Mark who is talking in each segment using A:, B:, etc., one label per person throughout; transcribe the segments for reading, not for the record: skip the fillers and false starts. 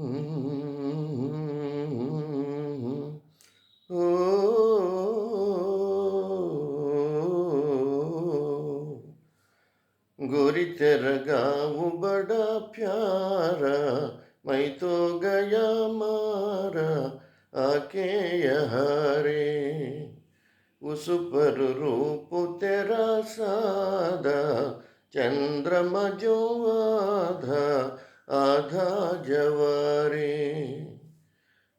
A: ओ गोरी तेरा गाँव बड़ा प्यारा, मैं तो गया मारा आके यहाँ रे। उस पर रूप तेरा सादा, चंद्रमा जो आधा आधा जवारे।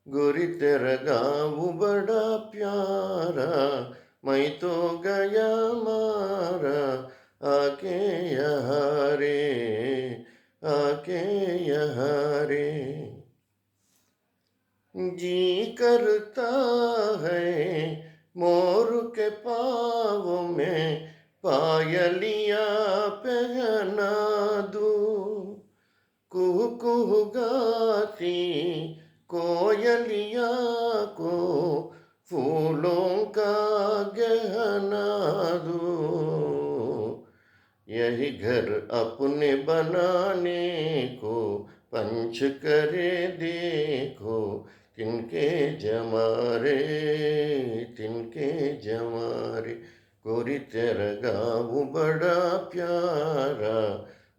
A: गोरी तेरा गाँव बड़ा प्यारा, मैं तो गया मारा आके यहाँ रे, आके यहाँ रे। जी करता है मोर के पाँव में पायलिया पहना दूं, कुहू कुहू गाती कोयलिया को फूलों का गहना दूं। यही घर अपने बनाने को पंच करे देखो, तिनके जमारे तिनके जमारे। गोरी तेरा गाँव बड़ा प्यारा,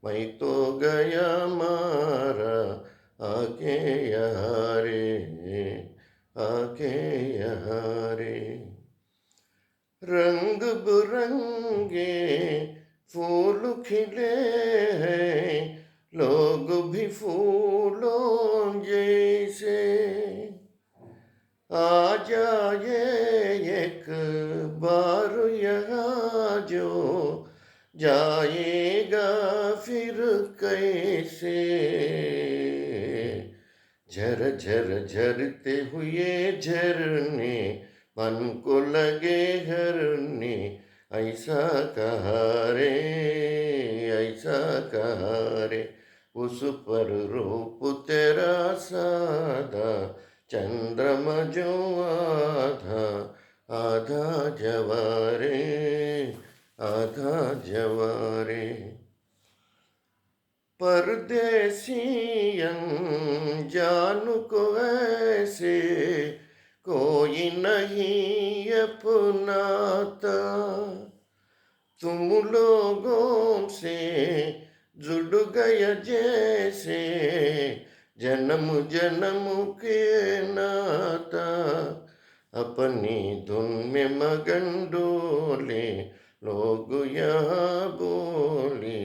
A: मैं तो गया मारा आके यहाँ रे, आके यहाँ रे। रंग बिरंगे फूल खिले हैं, लोग भी फूलों जैसे। आ जाए एक बार यहाँ जो, जाएगा फिर कैसे। झर झर झरते हुए झरने मन को लगे हरने, ऐसा कहा रे, ऐसा कहा रे। उस पर रूप तेरा सादा, चंद्रमा जो आधा आधा जवारे, आधा जवारे। परदेसियन जानू को ऐसे कोई नहीं अपनाता, तुम लोगों से जुड़ गया जैसे जन्म जन्म के नाता। अपनी धुन में मगन डोले लोग यहाँ बोले,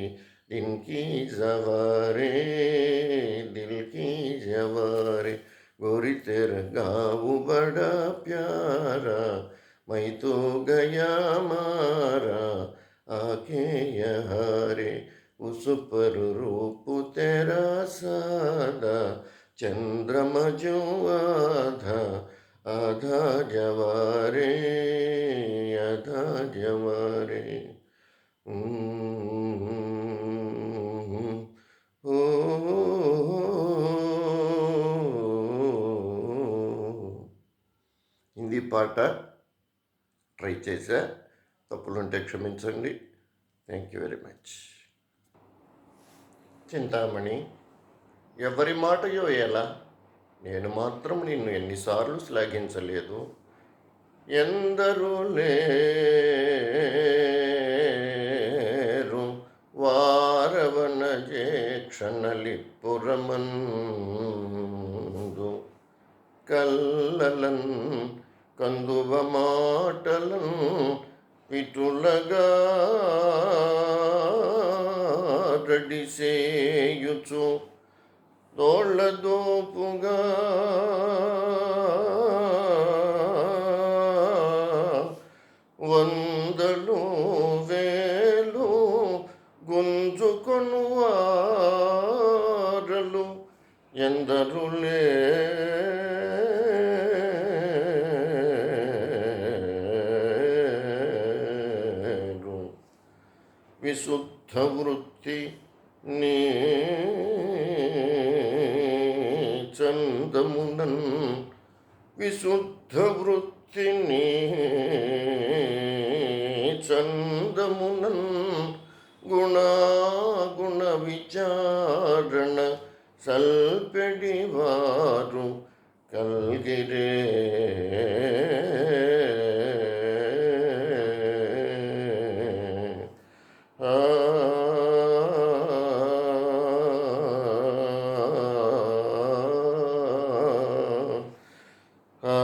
A: दिल की जवारे, दिल की जवारे। गोरी तेरा गाँव बड़ा प्यारा, मैं तो गया मारा आके यहाँ रे। उस पर रूप तेरा सादा, चंद्रमा जो आधा आधा जवारे, आधा जवारे। హిందీ పాట ట్రై చేశా, తప్పులుంటే క్షమించండి. Thank you very much. Chintamani, ఎవరి మాటయో ఎలా, నేను మాత్రం నిన్ను ఎన్నిసార్లు శ్లాఘించలేదు. ఎందరూ లేరు వారవన క్షణలిపురమందు, కల్లలన్ కందువ మాటలన్ విటులగా రడిసేయుచు తోళ్ళదోపుగా వందలు వేలు గుంజుకొను వారలు ఎందరు లేరు. విశుద్ధ వృత్తి నీ చందమునన్, విశుద్ధ వృత్తిని చందమునన్, గుణాగుణ విచారణ సల్పెడివారు కల్గిరే ఆ ఆ